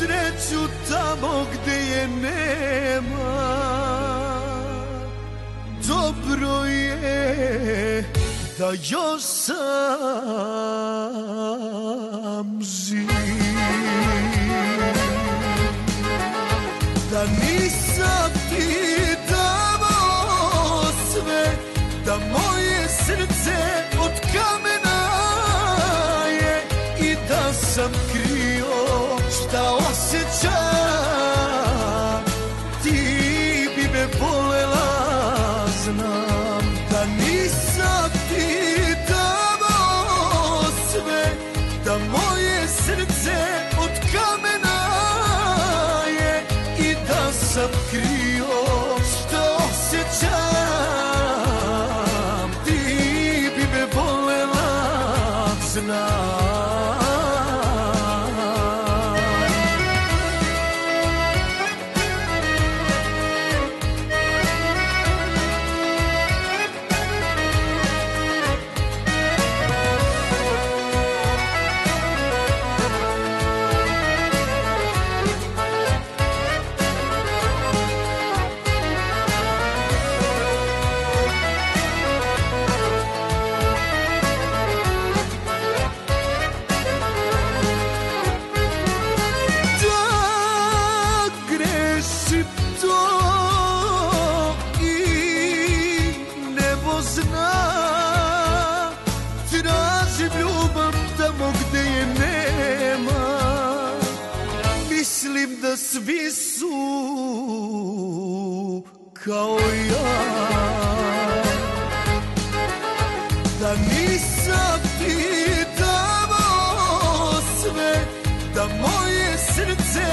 sreću tamo gde je nema. Dobro je da još sam živ, da nisam pitao sve, da moje srce od kamena je i da sam krio šta osjećam, ti bi me volela, znam. Da nisam pitao sve, da moje srce od kamena je i da sam krio šta osjećam, ti bi me volela, znam. Tražim ljubav tamo gde je nema. Mislim da svi su kao ja, da nisam pitao sve, da moje srce